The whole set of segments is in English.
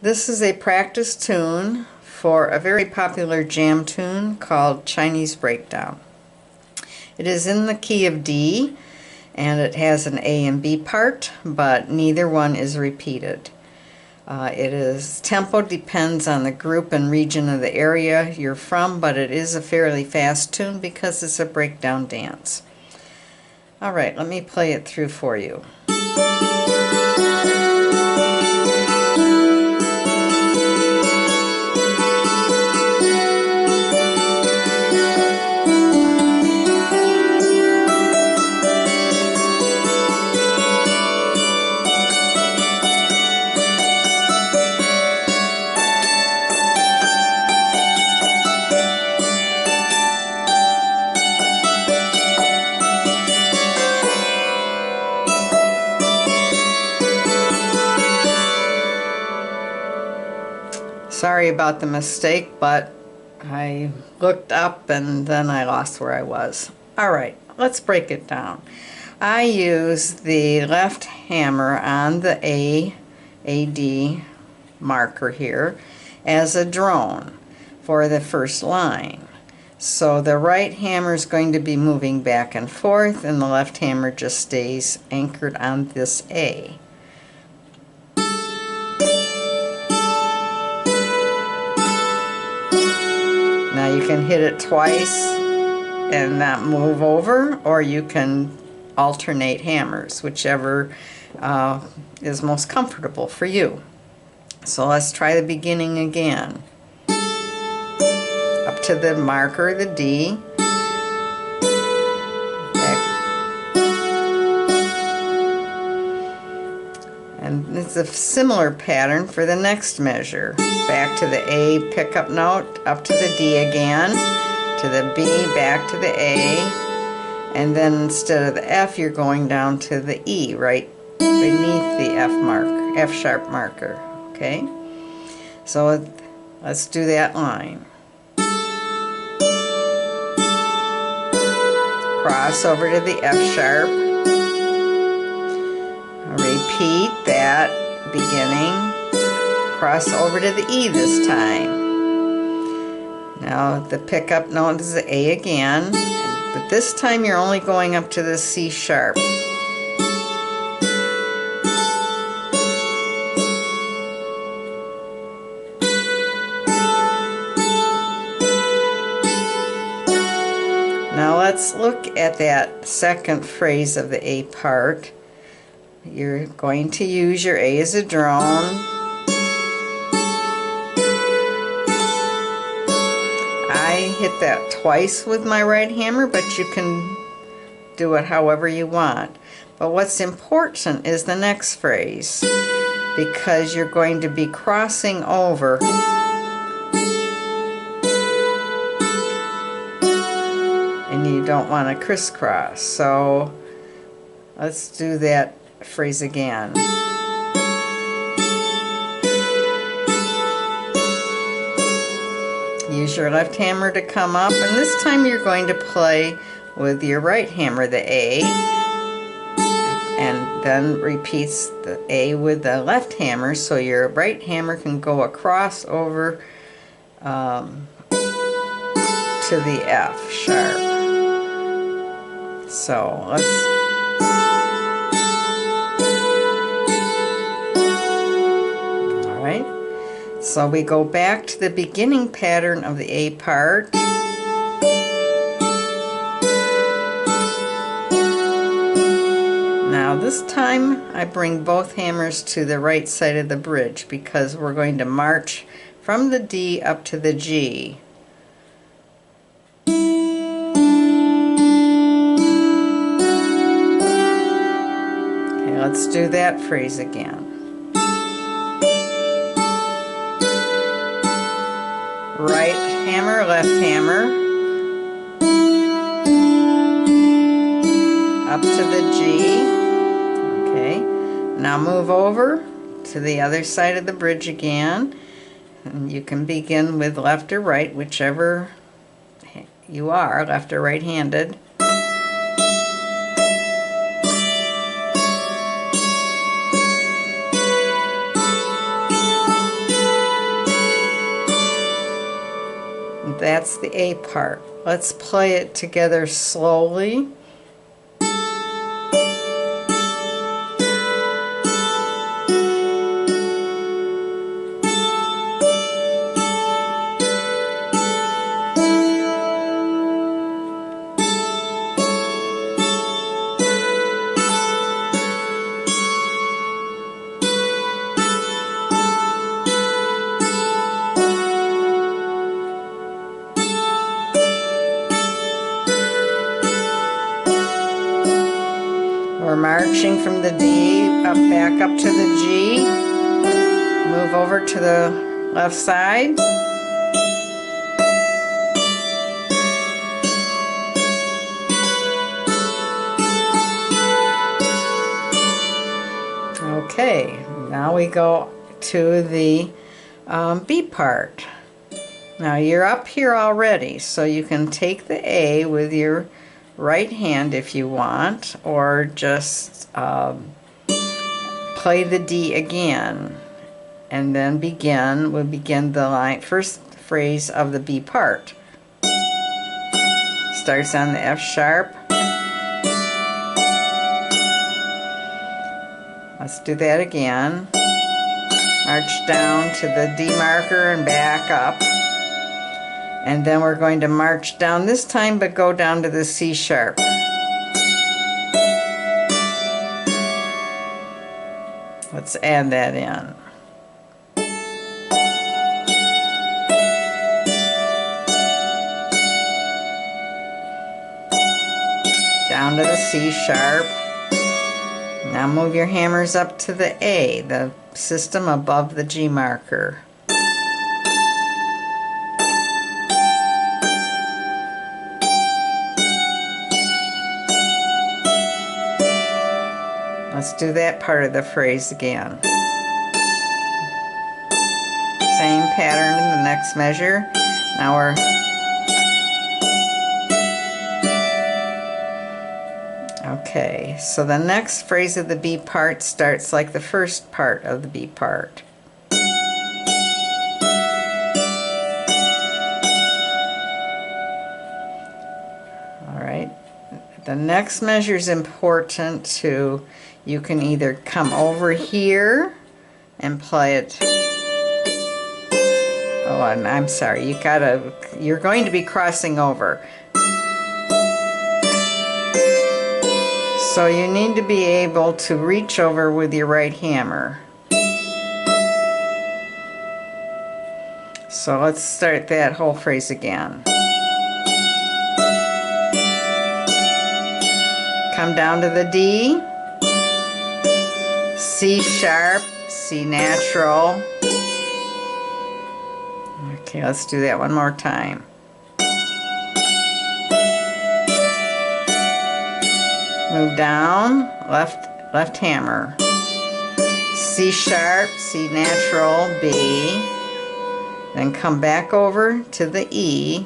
This is a practice tune for a very popular jam tune called Chinese Breakdown. It is in the key of D, and it has an A and B part, but neither one is repeated. Tempo depends on the group and region of the area you're from, but it is a fairly fast tune because it's a breakdown dance. Alright, let me play it through for you. Sorry about the mistake, but I looked up and then I lost where I was. Alright, let's break it down. I use the left hammer on the A-D marker here as a drone for the first line. So the right hammer is going to be moving back and forth, and the left hammer just stays anchored on this A. Now you can hit it twice and not move over, or you can alternate hammers, whichever is most comfortable for you. So let's try the beginning again. Up to the marker, the D. And it's a similar pattern for the next measure. Back to the A pickup note, up to the D again, to the B, back to the A, and then instead of the F, you're going down to the E, right beneath the F sharp marker. Okay? So let's do that line. Cross over to the F sharp. Repeat that beginning. Cross over to the E this time. Now the pickup note is the A again, but this time you're only going up to the C sharp. Now let's look at that second phrase of the A part. You're going to use your A as a drone. I hit that twice with my right hammer, but you can do it however you want. But what's important is the next phrase, because you're going to be crossing over and you don't want to crisscross. So let's do that phrase again. Use your left hammer to come up, and this time you're going to play with your right hammer, the A, and then repeats the A with the left hammer, so your right hammer can go across over to the F sharp. So let's So we go back to the beginning pattern of the A part. Now this time I bring both hammers to the right side of the bridge because we're going to march from the D up to the G. Okay, let's do that phrase again. Right hammer, left hammer, up to the G. Okay, now move over to the other side of the bridge again, and you can begin with left or right, whichever you are, left or right-handed. That's the A part. Let's play it together slowly. We're marching from the D back up to the G. Move over to the left side. Okay, now we go to the B part. Now you're up here already, so you can take the A with your right hand if you want, or just play the D again, and then we'll begin the first phrase of the B part. Starts on the F sharp. Let's do that again. March down to the D marker and back up. And then we're going to march down this time, but go down to the C sharp. Let's add that in. Down to the C sharp. Now move your hammers up to the A, the system above the G marker. Let's do that part of the phrase again. Same pattern in the next measure. Now we're okay, so the next phrase of the B part starts like the first part of the B part. Alright, the next measure is important too. You can either come over here and play it. Oh, I'm sorry, you're going to be crossing over. So you need to be able to reach over with your right hammer. So let's start that whole phrase again. Come down to the D, C sharp, C natural. Okay, let's do that one more time. Move down, left hammer. C sharp, C natural, B. Then come back over to the E.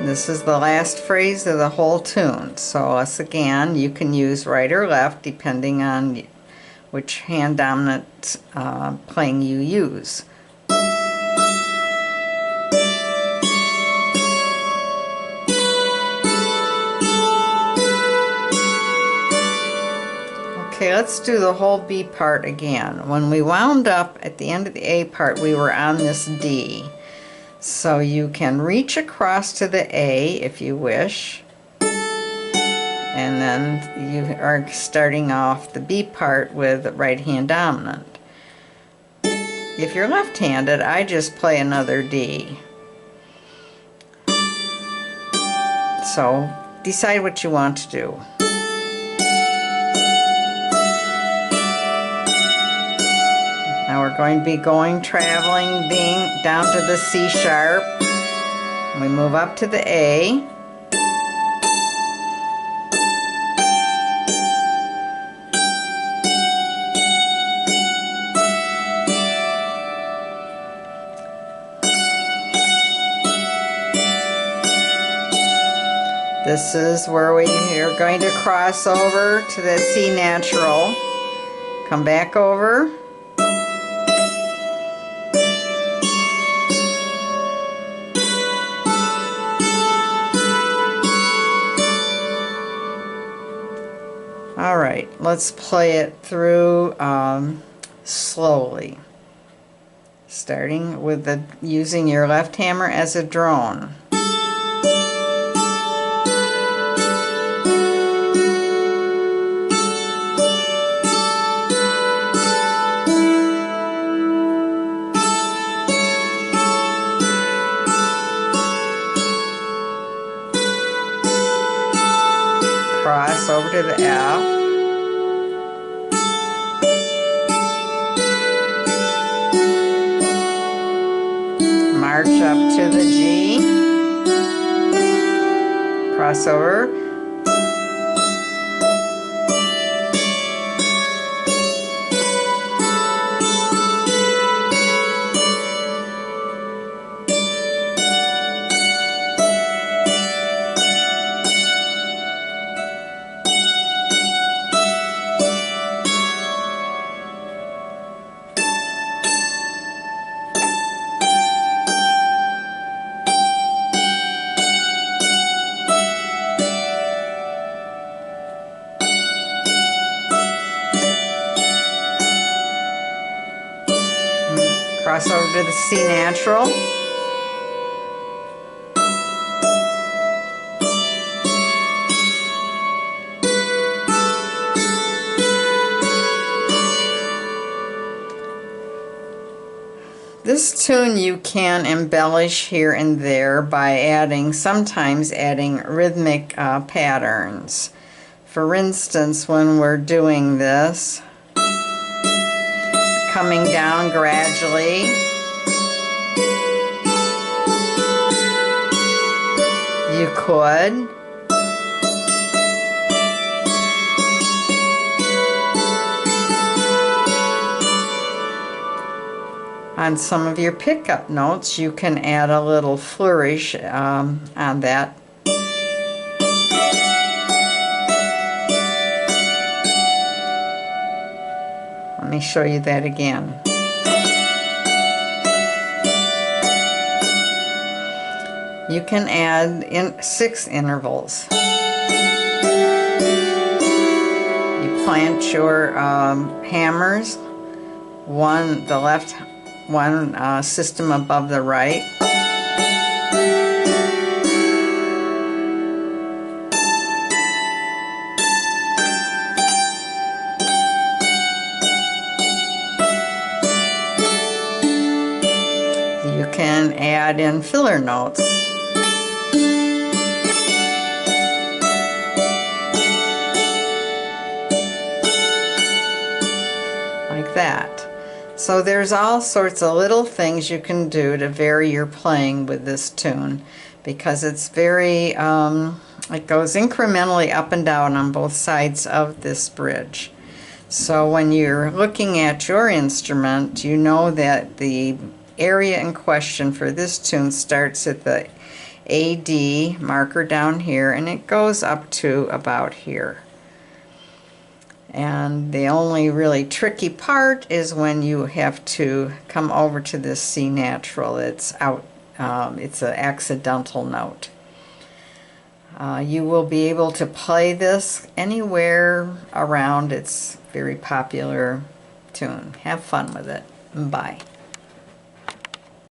This is the last phrase of the whole tune. So once again, you can use right or left depending on which hand dominant playing you use. Okay, let's do the whole B part again. When we wound up at the end of the A part, we were on this D. So you can reach across to the A if you wish. And then you are starting off the B part with right hand dominant. If you're left-handed, I just play another D. So decide what you want to do. Now we're going to be traveling, down to the C sharp. We move up to the A. This is where we are going to cross over to the C natural. Come back over. All right, let's play it through slowly. Starting with using your left hammer as a drone. Cross over to the F. March up to the G. Cross over. Cross over to the C natural. This tune you can embellish here and there by sometimes adding rhythmic patterns. For instance, when we're doing this, coming down gradually, you could on some of your pickup notes, you can add a little flourish on that. Let me show you that again. You can add in 6 intervals. You plant your hammers, the left one system above the right. You can add in filler notes. Like that. So there's all sorts of little things you can do to vary your playing with this tune, because it's very, it goes incrementally up and down on both sides of this bridge. So when you're looking at your instrument, you know that the area in question for this tune starts at the AD marker down here, and it goes up to about here. And the only really tricky part is when you have to come over to this C natural. It's out. It's an accidental note. You will be able to play this anywhere around. It's a very popular tune. Have fun with it. Bye.